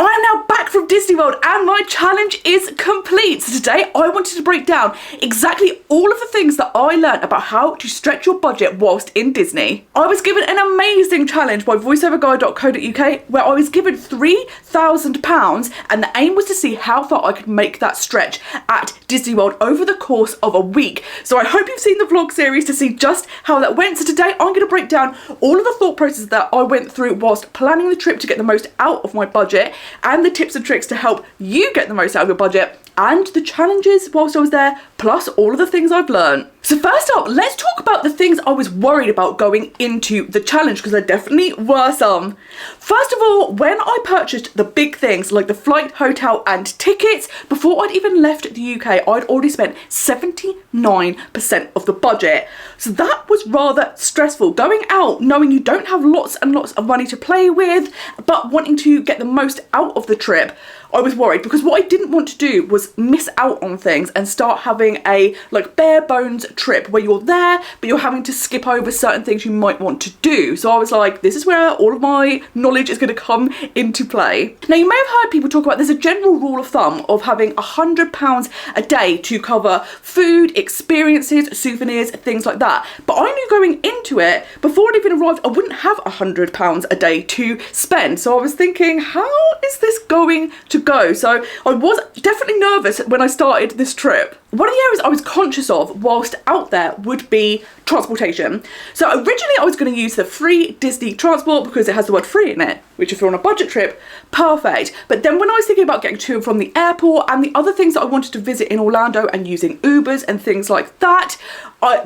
I am now back from Disney World and my challenge is complete. So today I wanted to break down exactly all of the things that I learned about how to stretch your budget whilst in Disney. I was given an amazing challenge by voiceoverguide.co.uk where I was given £3,000 and the aim was to see how far I could make that stretch at Disney World over the course of a week. So I hope you've seen the vlog series to see just how that went. So today I'm going to break down all of the thought process that I went through whilst planning the trip to get the most out of my budget, and the tips and tricks to help you get the most out of your budget, and the challenges whilst I was there, plus all of the things I've learned. So first up, let's talk about the things I was worried about going into the challenge, because there definitely were some. First of all, when I purchased the big things like the flight, hotel and tickets, before I'd even left the UK, I'd already spent 79% of the budget. So that was rather stressful. Going out knowing you don't have lots and lots of money to play with, but wanting to get the most out of the trip, I was worried, because what I didn't want to do was miss out on things and start having a like bare bones trip where you're there but you're having to skip over certain things you might want to do. So I was like, this is where all of my knowledge is going to come into play. Now you may have heard people talk about, there's a general rule of thumb of having £100 a day to cover food, experiences, souvenirs, things like that. But I knew going into it, before it even arrived, I wouldn't have £100 a day to spend. So I was thinking, how is this going to go? So I was definitely nervous when I started this trip. One of the areas I was conscious of whilst out there would be transportation. So originally I was going to use the free Disney transport because it has the word free in it, which if you're on a budget trip, perfect. But then when I was thinking about getting to and from the airport and the other things that I wanted to visit in Orlando and using Ubers and things like that,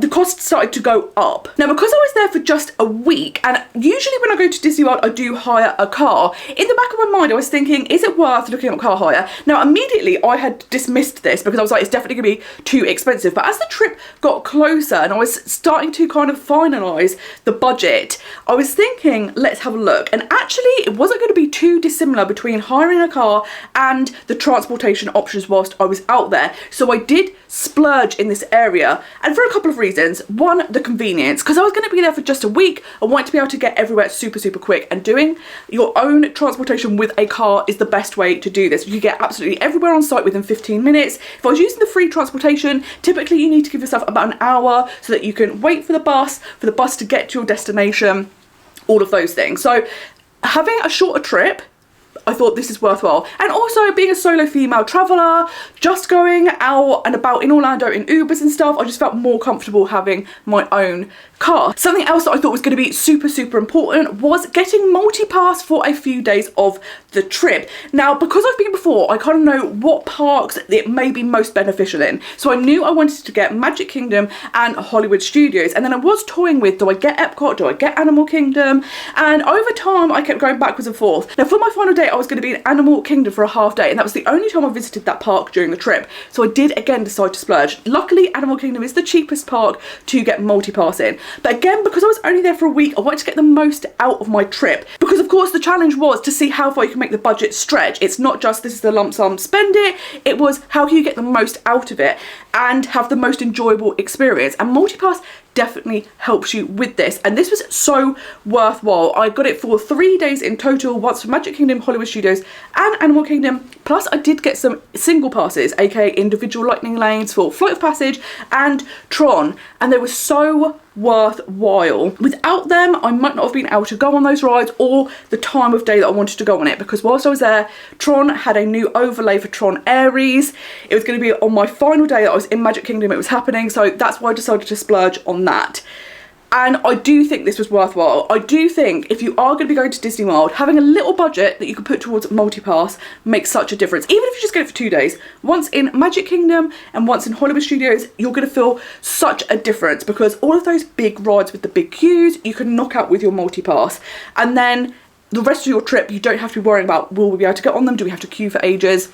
the cost started to go up. Now because I was there for just a week, and usually when I go to Disney World I do hire a car, in the back of my mind I was thinking, is it worth looking at car hire? Now immediately I had dismissed this because I was like, it's definitely going to be too expensive. But as the trip got closer and I was starting to kind of finalise the budget, I was thinking, let's have a look. And actually it wasn't going to be too dissimilar between hiring a car and the transportation options whilst I was out there. So I did splurge in this area, and for a couple of reasons. One, the convenience, because I was going to be there for just a week. I wanted to be able to get everywhere super quick, and doing your own transportation with a car is the best way to do this. You get absolutely everywhere on site within 15 minutes. If I was using the free transportation, typically you need to give yourself about an hour so that you can wait for the bus to get to your destination, all of those things. So having a shorter trip, I thought this is worthwhile. And also being a solo female traveller, just going out and about in Orlando in Ubers and stuff, I just felt more comfortable having my own car. Something else that I thought was going to be super important was getting multi-pass for a few days of the trip. Now because I've been before, I kind of know what parks it may be most beneficial in. So I knew I wanted to get Magic Kingdom and Hollywood Studios, and then I was toying with, do I get Epcot, do I get Animal Kingdom? And over time I kept going backwards and forth. Now for my final day I was going to be in Animal Kingdom for a half day, and that was the only time I visited that park during the trip. So I did again decide to splurge. Luckily Animal Kingdom is the cheapest park to get multi-pass in. But again, because I was only there for a week, I wanted to get the most out of my trip. Because of course the challenge was to see how far you can make the budget stretch. It's not just this is the lump sum, spend it. It was how can you get the most out of it and have the most enjoyable experience. And multi-pass definitely helps you with this, and this was so worthwhile. I got it for 3 days in total, once for Magic Kingdom, Hollywood Studios and Animal Kingdom, plus I did get some single passes, aka individual lightning lanes for Flight of Passage and Tron, and they were so worthwhile. Without them I might not have been able to go on those rides or the time of day that I wanted to go on it, because whilst I was there, Tron had a new overlay for Tron Aries. It was going to be on my final day that I was in Magic Kingdom it was happening, so that's why I decided to splurge on that. And I do think this was worthwhile. I do think if you are going to be going to Disney World, having a little budget that you can put towards multi-pass makes such a difference. Even if you just get it for 2 days, once in Magic Kingdom and once in Hollywood Studios, you're going to feel such a difference, because all of those big rides with the big queues, you can knock out with your multi-pass. And then the rest of your trip, you don't have to be worrying about, will we be able to get on them? Do we have to queue for ages?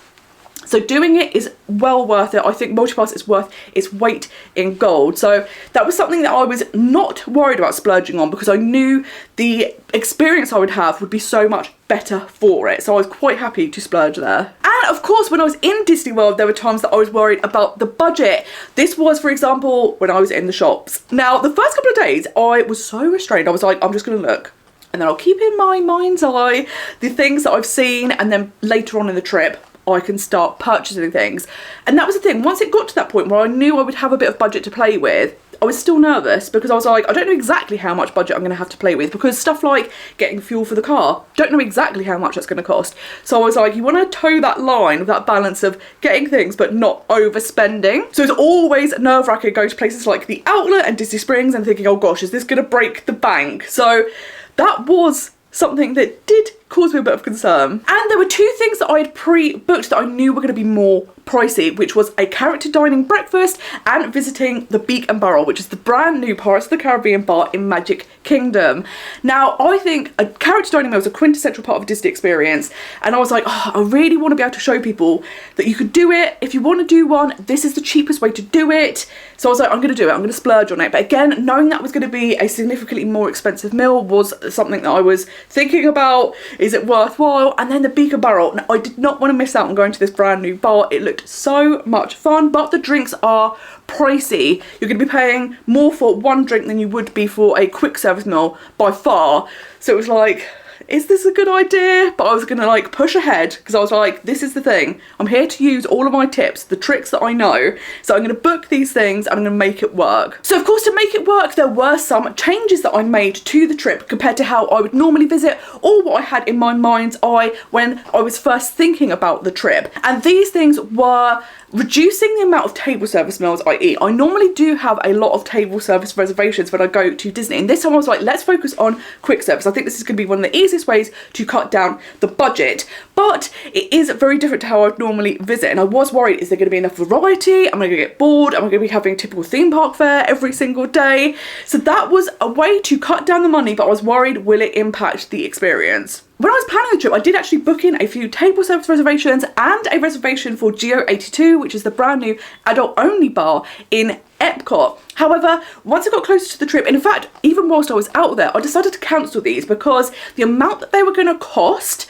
So doing it is well worth it. I think multi-pass is worth its weight in gold. So that was something that I was not worried about splurging on, because I knew the experience I would have would be so much better for it. So I was quite happy to splurge there. And of course, when I was in Disney World, there were times that I was worried about the budget. This was, for example, when I was in the shops. Now, the first couple of days, I was so restrained. I was like, I'm just going to look. and then I'll keep in my mind's eye the things that I've seen, and then later on in the trip I can start purchasing things. And that was the thing, once it got to that point where I knew I would have a bit of budget to play with, I was still nervous because I was like, I don't know exactly how much budget I'm going to have to play with, because stuff like getting fuel for the car, don't know exactly how much that's going to cost. So I was like, you want to toe that line of that balance of getting things but not overspending. So it's always nerve-wracking going to places like the Outlet and Disney Springs and thinking, oh gosh, is this going to break the bank? So that was something that did cause me a bit of concern. And there were two things that I had pre-booked that I knew were going to be more pricey, which was a character dining breakfast and visiting the Beak and Barrel, which is the brand new Pirates of the Caribbean bar in Magic Kingdom. Now, I think a character dining meal is a quintessential part of a Disney experience, and I was like, oh, I really want to be able to show people that you could do it. If you want to do one, this is the cheapest way to do it. So I was like, I'm going to do it. I'm going to splurge on it. But again, knowing that was going to be a significantly more expensive meal was something that I was thinking about. Is it worthwhile? And then the Beak and Barrel. Now, I did not want to miss out on going to this brand new bar. It looked so much fun, but the drinks are pricey. You're going to be paying more for one drink than you would be for a quick service meal by far. So it was like, is this a good idea? But I was gonna like push ahead because I was like, this is the thing. I'm here to use all of my tips, the tricks that I know. So I'm gonna book these things and I'm gonna make it work. So of course, to make it work, there were some changes that I made to the trip compared to how I would normally visit or what I had in my mind's eye when I was first thinking about the trip. And these things were reducing the amount of table service meals I eat. I normally do have a lot of table service reservations when I go to Disney, and this time I was like, let's focus on quick service. I think this is going to be one of the easiest ways to cut down the budget, but it is very different to how I'd normally visit, and I was worried, is there going to be enough variety? Am I going to get bored? Am I going to be having typical theme park fare every single day? So that was a way to cut down the money, but I was worried, will it impact the experience? When I was planning the trip, I did actually book in a few table service reservations and a reservation for Geo 82, which is the brand new adult-only bar in Epcot. However, once I got closer to the trip, and in fact, even whilst I was out there, I decided to cancel these because the amount that they were going to cost,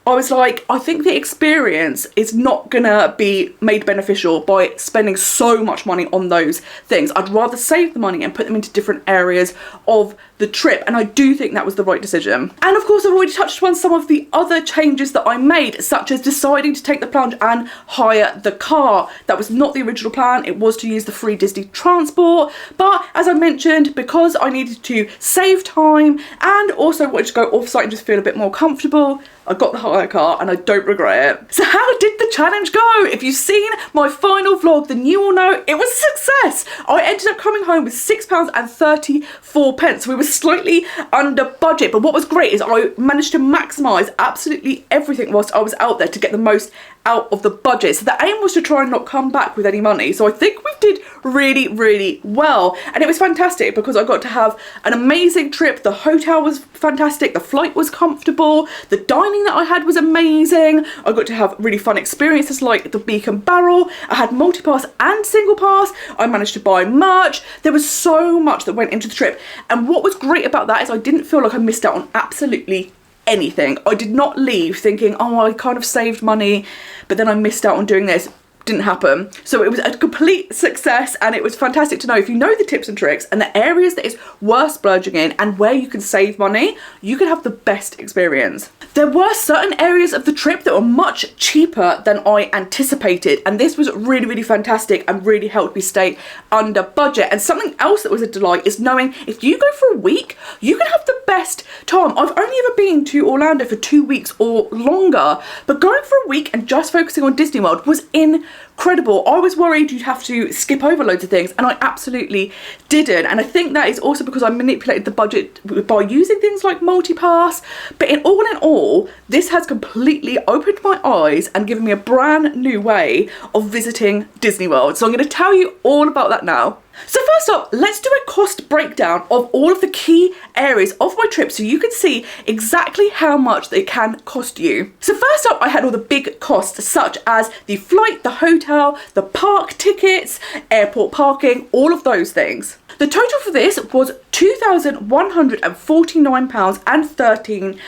I was like, I think the experience is not gonna be made beneficial by spending so much money on those things. I'd rather save the money and put them into different areas of the trip, and I do think that was the right decision. And of course, I've already touched on some of the other changes that I made, such as deciding to take the plunge and hire the car. That was not the original plan. It was to use the free Disney transport, but as I mentioned, because I needed to save time and also wanted to go off-site and just feel a bit more comfortable, I got the hire car and I don't regret it. So how did the challenge go? If you've seen my final vlog, then you will know it was a success. I ended up coming home with £6.34. We were slightly under budget, but what was great is I managed to maximise absolutely everything whilst I was out there to get the most out of the budget. So the aim was to try and not come back with any money. So I think we did really, really well. And it was fantastic because I got to have an amazing trip. The hotel was fantastic. The flight was comfortable. The dining that I had was amazing. I got to have really fun experiences like the Beak and Barrel. I had multi-pass and single pass. I managed to buy merch. There was so much that went into the trip. And what was great about that is I didn't feel like I missed out on absolutely anything. I did not leave thinking, oh, I kind of saved money, but then I missed out on doing this. Didn't happen. So it was a complete success, and it was fantastic to know if you know the tips and tricks and the areas that is worth splurging in and where you can save money, you can have the best experience. There were certain areas of the trip that were much cheaper than I anticipated, and this was really, really fantastic and really helped me stay under budget. And something else that was a delight is knowing if you go for a week, you can have the best time. I've only ever been to Orlando for 2 weeks or longer, but going for a week and just focusing on Disney World was incredible. I was worried you'd have to skip over loads of things, and I absolutely didn't. And I think that is also because I manipulated the budget by using things like multi-pass. But in all, this has completely opened my eyes and given me a brand new way of visiting Disney World. So I'm going to tell you all about that now. So first up, let's do a cost breakdown of all of the key areas of my trip so you can see exactly how much they can cost you. So first up, I had all the big costs such as the flight, the hotel, the park tickets, airport parking, all of those things. The total for this was £2,149.13,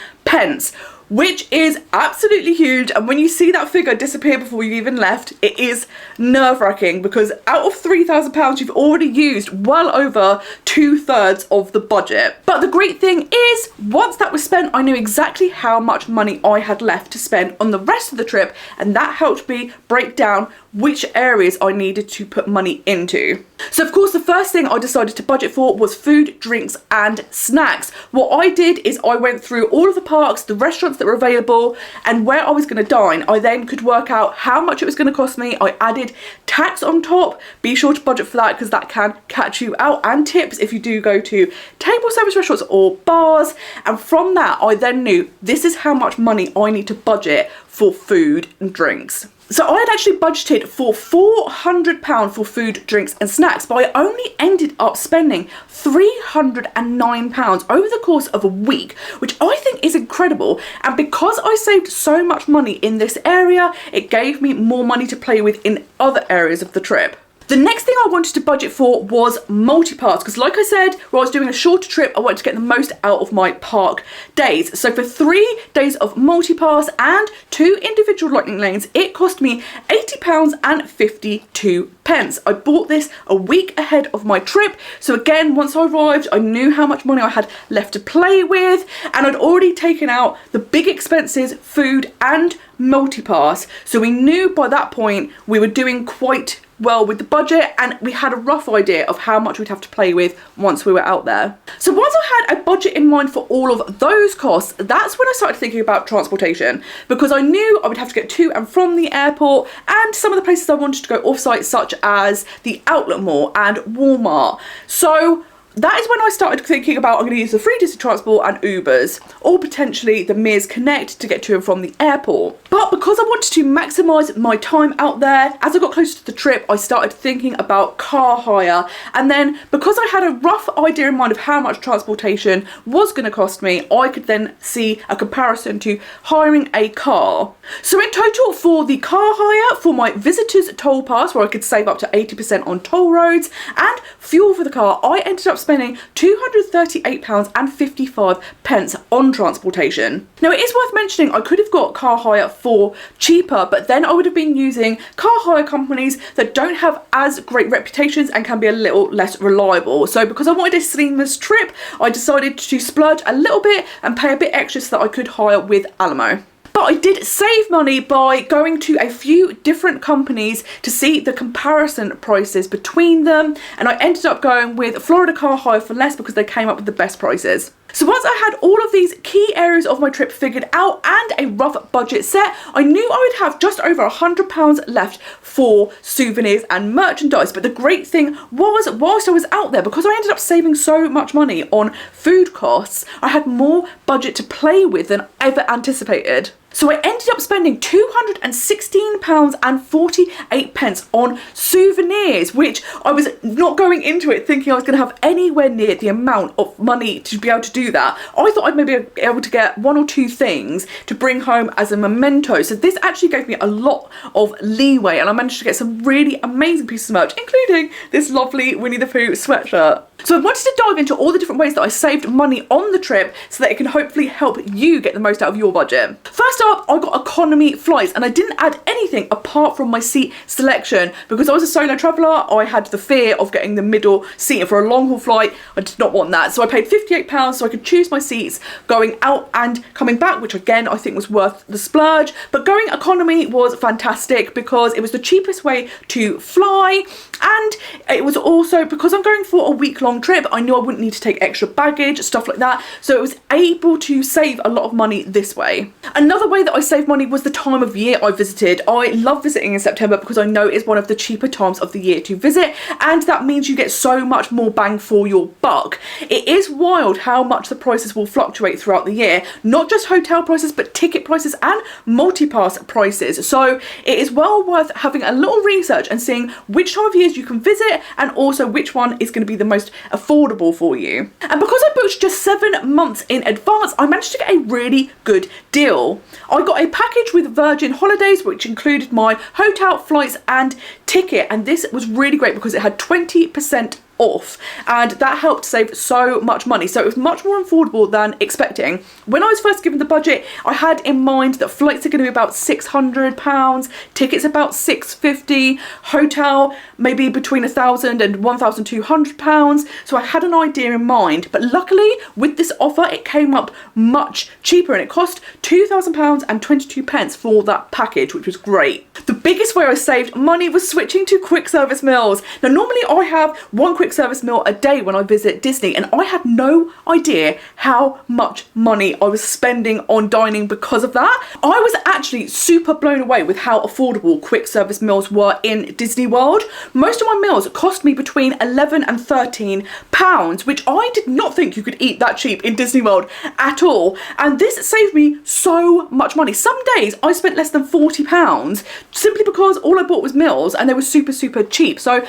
which is absolutely huge. And when you see that figure disappear before you even left, it is nerve-wracking, because out of £3,000 you've already used well over 2/3 of the budget. But the great thing is, once that was spent, I knew exactly how much money I had left to spend on the rest of the trip, and that helped me break down which areas I needed to put money into. So of course the first thing I decided to budget for was food, drinks and snacks. What I did is I went through all of the parks, the restaurants that were available, and where I was going to dine. I then could work out how much it was going to cost me. I added tax on top. Be sure to budget for that, because that can catch you out, and tips if you do go to table service restaurants or bars. And from that I then knew this is how much money I need to budget for food and drinks. So I had actually budgeted for £400 for food, drinks and snacks, but I only ended up spending £309 over the course of a week, which I think is incredible. And because I saved so much money in this area, it gave me more money to play with in other areas of the trip. The next thing I wanted to budget for was multi-pass, because like I said, when I was doing a shorter trip, I wanted to get the most out of my park days. So for 3 days of multi-pass and 2 individual lightning lanes, it cost me £80.52. I bought this a week ahead of my trip. So again, once I arrived, I knew how much money I had left to play with, and I'd already taken out the big expenses, food and multi-pass. So we knew by that point we were doing quite well with the budget, and we had a rough idea of how much we'd have to play with once we were out there. So once I had a budget in mind for all of those costs, that's when I started thinking about transportation, because I knew I would have to get to and from the airport and some of the places I wanted to go off-site, such as the outlet mall and Walmart. So that is when I started thinking about, I'm going to use the free Disney transport and Ubers, or potentially the Mears Connect to get to and from the airport. But because I wanted to maximise my time out there, as I got closer to the trip, I started thinking about car hire. And then because I had a rough idea in mind of how much transportation was going to cost me, I could then see a comparison to hiring a car. So in total, for the car hire, for my visitors toll pass, where I could save up to 80% on toll roads, and fuel for the car, I ended up spending £238.55 on transportation. Now it is worth mentioning I could have got car hire for cheaper, but then I would have been using car hire companies that don't have as great reputations and can be a little less reliable. So because I wanted a seamless trip, I decided to splurge a little bit and pay a bit extra so that I could hire with Alamo. But I did save money by going to a few different companies to see the comparison prices between them, and I ended up going with Florida Car Hire for less because they came up with the best prices. So once I had all of these key areas of my trip figured out and a rough budget set, I knew I would have just over £100 left for souvenirs and merchandise. But the great thing was, whilst I was out there, because I ended up saving so much money on food costs, I had more budget to play with than ever anticipated. So I ended up spending £216.48 on souvenirs, which I was not going into it thinking I was going to have anywhere near the amount of money to be able to do that. I thought I'd maybe be able to get 1 or 2 things to bring home as a memento. So this actually gave me a lot of leeway, and I managed to get some really amazing pieces of merch, including this lovely Winnie the Pooh sweatshirt. So I wanted to dive into all the different ways that I saved money on the trip so that it can hopefully help you get the most out of your budget. First up, I got economy flights, and I didn't add anything apart from my seat selection because I was a solo traveller. I had the fear of getting the middle seat, and for a long haul flight I did not want that. So I paid £58 so I could choose my seats going out and coming back, which again I think was worth the splurge. But going economy was fantastic because it was the cheapest way to fly, and it was also because I'm going for a week-long trip, I knew I wouldn't need to take extra baggage, stuff like that, so it was able to save a lot of money this way. Another way that I saved money was the time of year I visited. I love visiting in September because I know it's one of the cheaper times of the year to visit, and that means you get so much more bang for your buck. It is wild how much the prices will fluctuate throughout the year, not just hotel prices but ticket prices and multi-pass prices, so it is well worth having a little research and seeing which time of years you can visit and also which one is going to be the most affordable for you. And because I booked just 7 months in advance, I managed to get a really good deal. I got a package with Virgin Holidays which included my hotel, flights and ticket, and this was really great because it had 20% off, and that helped save so much money. So it was much more affordable than expecting. When I was first given the budget, I had in mind that flights are going to be about £600, tickets about £650, hotel maybe between £1,000 and £1,200. So I had an idea in mind, but luckily with this offer it came up much cheaper, and it cost £2,000 and 22 pence for that package, which was great. The biggest way I saved money was switching to quick service meals. Now normally I have one quick service meal a day when I visit Disney, and I had no idea how much money I was spending on dining because of that. I was actually super blown away with how affordable quick service meals were in Disney World. Most of my meals cost me between £11 and £13, which I did not think you could eat that cheap in Disney World at all, and this saved me so much money. Some days I spent less than £40 simply because all I bought was meals and they were super cheap. So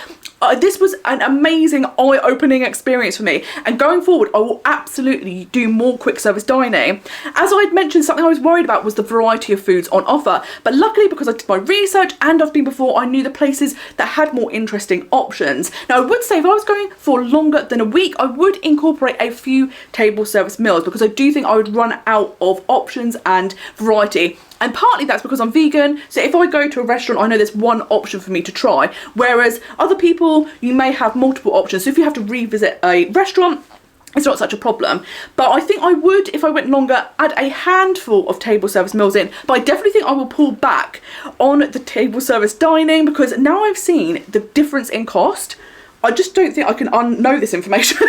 this was an amazing eye-opening experience for me, and going forward I will absolutely do more quick service dining. As I had mentioned, something I was worried about was the variety of foods on offer, but luckily because I did my research and I've been before, I knew the places that had more interesting options. Now I would say if I was going for longer than a week, I would incorporate a few table service meals because I do think I would run out of options and variety. And partly that's because I'm vegan, so if I go to a restaurant, I know there's one option for me to try, whereas other people, you may have multiple options. So if you have to revisit a restaurant, it's not such a problem. But I think I would, if I went longer, add a handful of table service meals in. But I definitely think I will pull back on the table service dining because now I've seen the difference in cost, I just don't think I can unknow this information.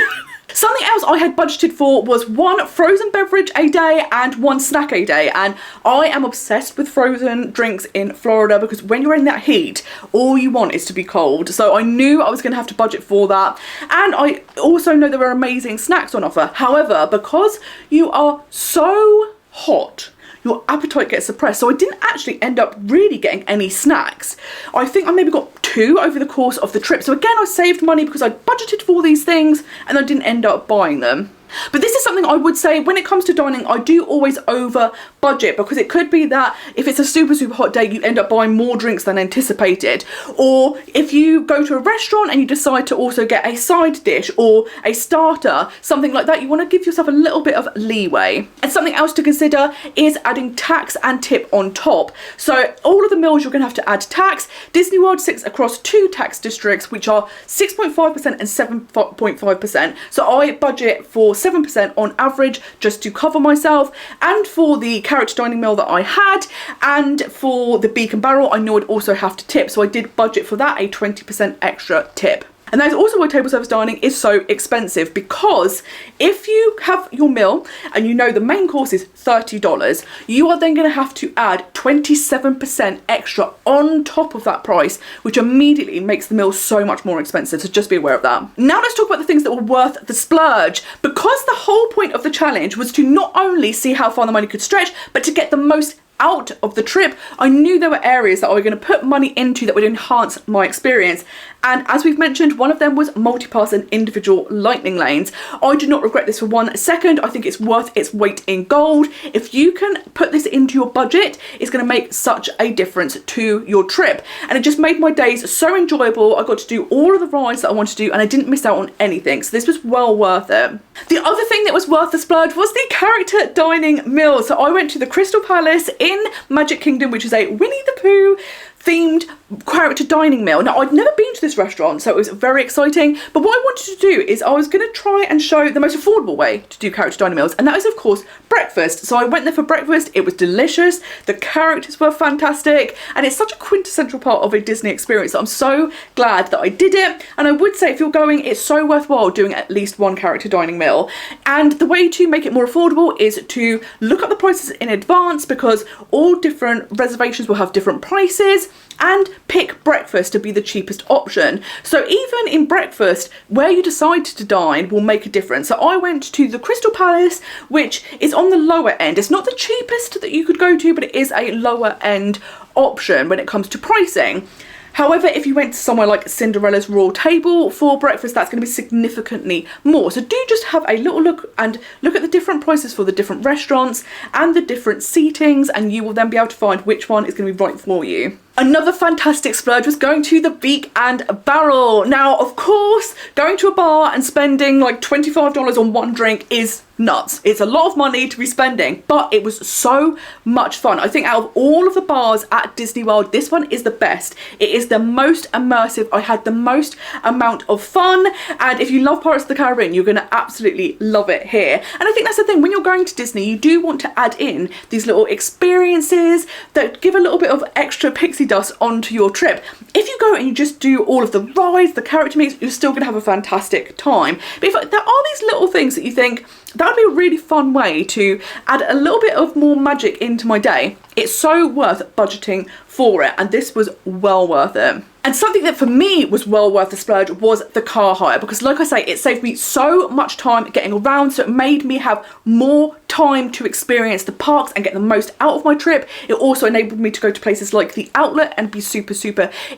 Something else I had budgeted for was one frozen beverage a day and one snack a day, and I am obsessed with frozen drinks in Florida because when you're in that heat, all you want is to be cold. So I knew I was going to have to budget for that, and I also know there were amazing snacks on offer. However, because you are so hot, your appetite gets suppressed, so I didn't actually end up really getting any snacks. I think I maybe got 2 over the course of the trip. So again, I saved money because I budgeted for all these things and I didn't end up buying them. But this is something I would say when it comes to dining, I do always over budget, because it could be that if it's a super hot day, you end up buying more drinks than anticipated. Or if you go to a restaurant and you decide to also get a side dish or a starter, something like that, you want to give yourself a little bit of leeway. And something else to consider is adding tax and tip on top. So all of the meals you're going to have to add tax. Disney World sits across 2 tax districts, which are 6.5% and 7.5%. So I budget for 7% on average just to cover myself, and for the character dining meal that I had and for the Beacon Barrel, I knew I'd also have to tip, so I did budget for that, a 20% extra tip. And that is also why table service dining is so expensive, because if you have your meal and you know the main course is $30, you are then going to have to add 27% extra on top of that price, which immediately makes the meal so much more expensive. So just be aware of that. Now let's talk about the things that were worth the splurge. Because the whole point of the challenge was to not only see how far the money could stretch, but to get the most out of the trip, I knew there were areas that I were going to put money into that would enhance my experience. And as we've mentioned, one of them was multipass and individual lightning lanes. I do not regret this for 1 second. I think it's worth its weight in gold. If you can put this into your budget, it's going to make such a difference to your trip. And it just made my days so enjoyable. I got to do all of the rides that I wanted to do and I didn't miss out on anything. So this was well worth it. The other thing that was worth the splurge was the character dining meal. So I went to the Crystal Palace in Magic Kingdom, which is a Winnie the Pooh themed character dining meal. Now, I'd never been to this restaurant, so it was very exciting, but what I wanted to do is I was going to try and show the most affordable way to do character dining meals, and that is of course breakfast. So I went there for breakfast. It was delicious, the characters were fantastic, and it's such a quintessential part of a Disney experience that I'm so glad that I did it. And I would say if you're going, it's so worthwhile doing at least one character dining meal. And the way to make it more affordable is to look up the prices in advance, because all different reservations will have different prices, and pick breakfast to be the cheapest option. So even in breakfast, where you decide to dine will make a difference. So I went to the Crystal Palace, which is on the lower end. It's not the cheapest that you could go to, but it is a lower end option when it comes to pricing. However, if you went to somewhere like Cinderella's Royal Table for breakfast, that's going to be significantly more. So do just have a little look and look at the different prices for the different restaurants and the different seatings, and you will then be able to find which one is going to be right for you. Another fantastic splurge was going to the Beak and Barrel. Now, of course, going to a bar and spending like $25 on one drink is nuts. It's a lot of money to be spending, but it was so much fun. I think out of all of the bars at Disney World, this one is the best. It is the most immersive. I had the most amount of fun, and if you love Pirates of the Caribbean, you're going to absolutely love it here. And I think that's the thing, when you're going to Disney, you do want to add in these little experiences that give a little bit of extra pixie dust onto your trip. If you go and you just do all of the rides, the character meets, you're still going to have a fantastic time. But if there are these little things that you think, that would be a really fun way to add a little bit of more magic into my day, it's so worth budgeting for it, and this was well worth it. And something that for me was well worth the splurge was the car hire, because like I say, it saved me so much time getting around, so it made me have more time to experience the parks and get the most out of my trip. It also enabled me to go to places like the outlet and be super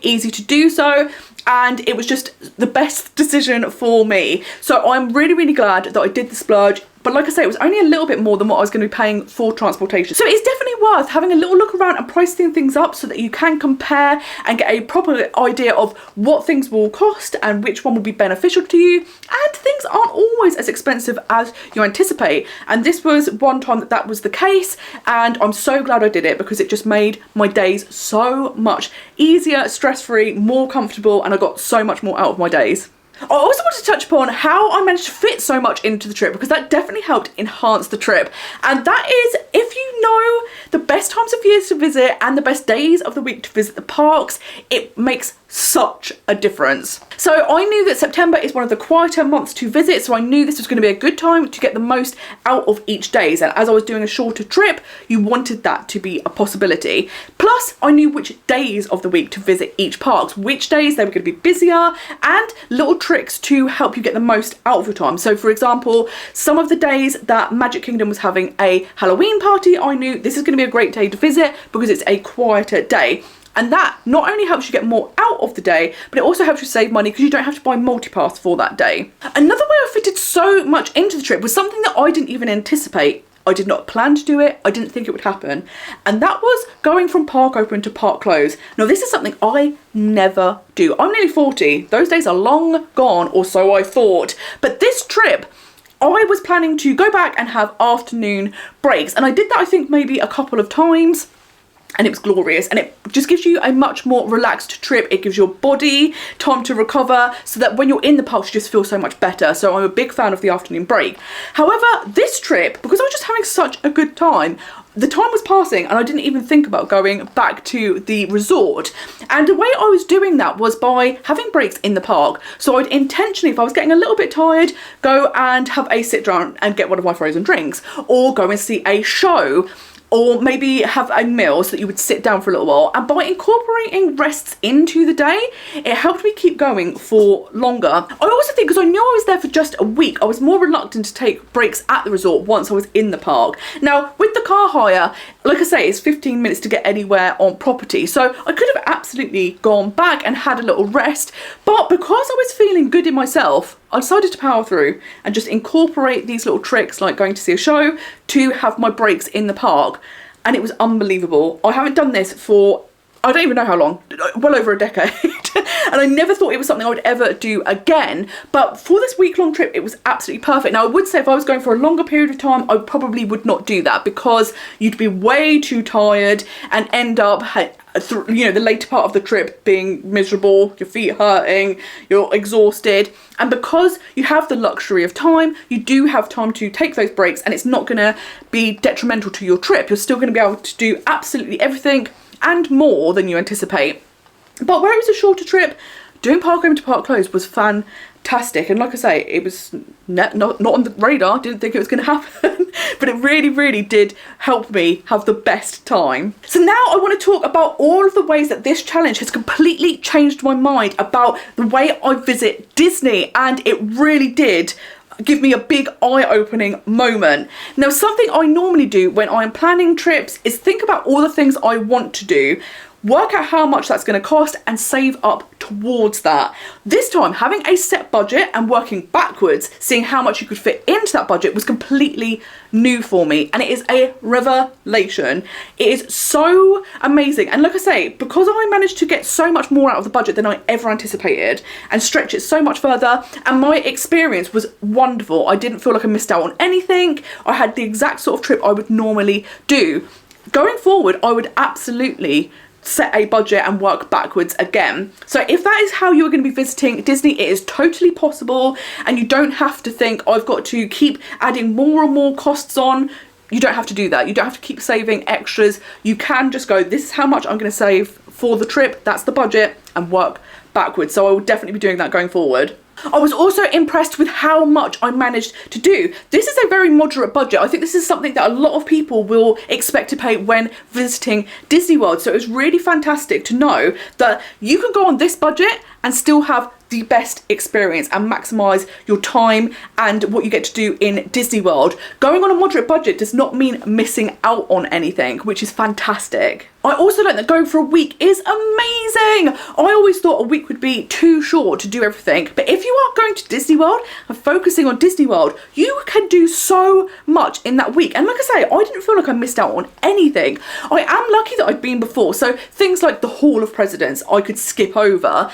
easy to do so, and it was just the best decision for me. So I'm really glad that I did the splurge. But like I say, it was only a little bit more than what I was going to be paying for transportation. So it's definitely worth having a little look around and pricing things up so that you can compare and get a proper idea of what things will cost and which one will be beneficial to you. And things aren't always as expensive as you anticipate. And this was one time that was the case. And I'm so glad I did it, because it just made my days so much easier, stress-free, more comfortable, and I got so much more out of my days. I also want to touch upon how I managed to fit so much into the trip, because that definitely helped enhance the trip. And that is, if you know the best times of years to visit and the best days of the week to visit the parks, it makes such a difference. So I knew that September is one of the quieter months to visit, so I knew this was going to be a good time to get the most out of each day. And as I was doing a shorter trip, you wanted that to be a possibility. Plus, I knew which days of the week to visit each park, which days they were going to be busier, and little tricks to help you get the most out of your time. So for example, some of the days that Magic Kingdom was having a Halloween party, I knew this is going to be a great day to visit because it's a quieter day. And that not only helps you get more out of the day, but it also helps you save money because you don't have to buy multipass for that day. Another way I fitted so much into the trip was something that I didn't even anticipate. I did not plan to do it. I didn't think it would happen. And that was going from park open to park close. Now, this is something I never do. I'm nearly 40. Those days are long gone, or so I thought. But this trip, I was planning to go back and have afternoon breaks. And I did that, I think, maybe a couple of times. And it was glorious, and it just gives you a much more relaxed trip. It gives your body time to recover so that when you're in the parks you just feel so much better. So I'm a big fan of the afternoon break. However, this trip, because I was just having such a good time, the time was passing and I didn't even think about going back to the resort. And the way I was doing that was by having breaks in the park. So I'd intentionally, if I was getting a little bit tired, go and have a sit down and get one of my frozen drinks, or go and see a show, or maybe have a meal so that you would sit down for a little while. And by incorporating rests into the day, it helped me keep going for longer. I also think, because I knew I was there for just a week, I was more reluctant to take breaks at the resort once I was in the park. Now, with the car hire, like I say, it's 15 minutes to get anywhere on property. So I could have absolutely gone back and had a little rest. But because I was feeling good in myself, I decided to power through and just incorporate these little tricks, like going to see a show, to have my breaks in the park. And it was unbelievable. I haven't done this for, I don't even know how long, well over a decade. And I never thought it was something I would ever do again. But for this week-long trip, it was absolutely perfect. Now, I would say if I was going for a longer period of time, I probably would not do that, because you'd be way too tired and end up, you know, the later part of the trip being miserable, your feet hurting, you're exhausted. And because you have the luxury of time, you do have time to take those breaks, and it's not going to be detrimental to your trip. You're still going to be able to do absolutely everything and more than you anticipate. But where it was a shorter trip, doing park open to park close was fantastic. And like I say, it was not on the radar. Didn't think it was going to happen. But it really did help me have the best time. So now I want to talk about all of the ways that this challenge has completely changed my mind about the way I visit Disney. And it really did give me a big eye-opening moment. Now, something I normally do when I'm planning trips is think about all the things I want to do, work out how much that's going to cost and save up towards that. This time, having a set budget and working backwards, seeing how much you could fit into that budget was completely new for me, and it is a revelation. It is so amazing, and like I say, because I managed to get so much more out of the budget than I ever anticipated and stretch it so much further, and my experience was wonderful. I didn't feel like I missed out on anything. I had the exact sort of trip I would normally do. Going forward, I would absolutely set a budget and work backwards again. So if that is how you're going to be visiting Disney, it is totally possible, and you don't have to think, I've got to keep adding more and more costs on. You don't have to do that. You don't have to keep saving extras. You can just go, this is how much I'm going to save for the trip, that's the budget, and work backwards. So I will definitely be doing that going forward. I was also impressed with how much I managed to do. This is a very moderate budget. I think this is something that a lot of people will expect to pay when visiting Disney World. So it was really fantastic to know that you can go on this budget and still have the best experience and maximize your time and what you get to do in Disney World. Going on a moderate budget does not mean missing out on anything, which is fantastic. I also learned that going for a week is amazing. I always thought a week would be too short to do everything, but if you are going to Disney World and focusing on Disney World, you can do so much in that week. And like I say, I didn't feel like I missed out on anything. I am lucky that I'd been before, so things like the Hall of Presidents I could skip over.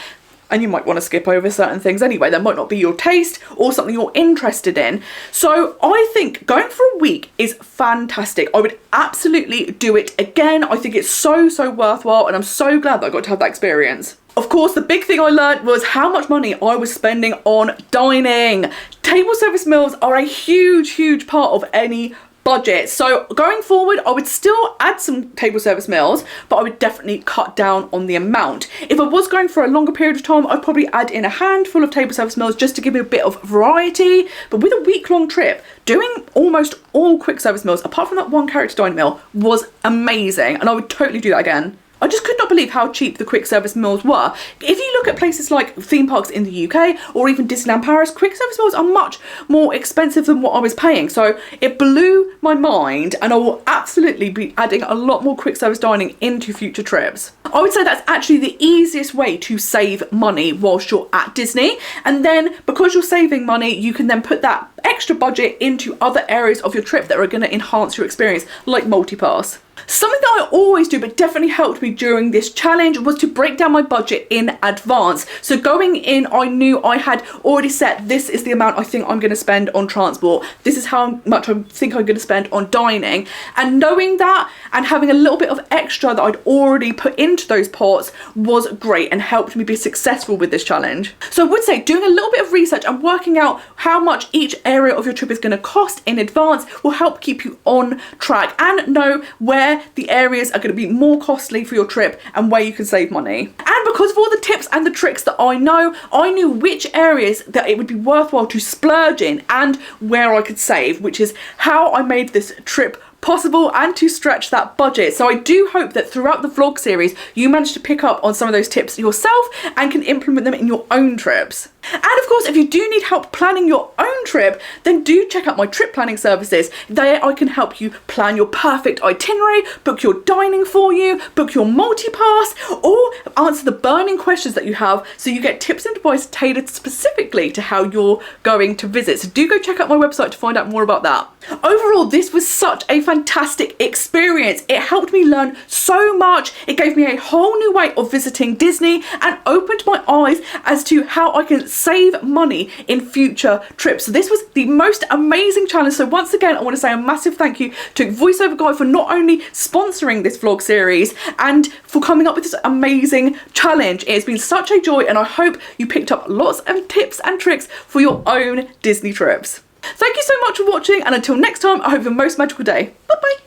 And you might want to skip over certain things anyway. That might not be your taste or something you're interested in. So I think going for a week is fantastic. I would absolutely do it again. I think it's so worthwhile, and I'm so glad that I got to have that experience. Of course, the big thing I learned was how much money I was spending on dining. Table service meals are a huge part of any budget. So going forward, I would still add some table service meals, but I would definitely cut down on the amount. If I was going for a longer period of time, I'd probably add in a handful of table service meals just to give me a bit of variety. But with a week-long trip, doing almost all quick service meals, apart from that one character dining meal, was amazing, and I would totally do that again. I just could not believe how cheap the quick service meals were. If you look at places like theme parks in the UK or even Disneyland Paris, quick service meals are much more expensive than what I was paying. So it blew my mind, and I will absolutely be adding a lot more quick service dining into future trips. I would say that's actually the easiest way to save money whilst you're at Disney. And then because you're saving money, you can then put that extra budget into other areas of your trip that are going to enhance your experience, like multipass. Something that I always do but definitely helped me during this challenge was to break down my budget in advance. So going in, I knew I had already set, this is the amount I think I'm going to spend on transport, this is how much I think I'm going to spend on dining, and knowing that and having a little bit of extra that I'd already put into those pots was great and helped me be successful with this challenge. So I would say doing a little bit of research and working out how much each area of your trip is going to cost in advance will help keep you on track and know where the areas are going to be more costly for your trip and where you can save money. And because of all the tips and the tricks that I know, I knew which areas that it would be worthwhile to splurge in and where I could save, which is how I made this trip possible and to stretch that budget. So I do hope that throughout the vlog series you manage to pick up on some of those tips yourself and can implement them in your own trips. And of course, if you do need help planning your own trip, then do check out my trip planning services. There I can help you plan your perfect itinerary, book your dining for you, book your multi-pass, or answer the burning questions that you have so you get tips and advice tailored specifically to how you're going to visit. So do go check out my website to find out more about that. Overall, this was such a fantastic experience. It helped me learn so much. It gave me a whole new way of visiting Disney and opened my eyes as to how I can save money in future trips. So this was the most amazing challenge. So once again, I want to say a massive thank you to VoiceOver Guide for not only sponsoring this vlog series and for coming up with this amazing challenge. It has been such a joy, and I hope you picked up lots of tips and tricks for your own Disney trips. Thank you so much for watching, and until next time, I hope you have a most magical day. Bye bye.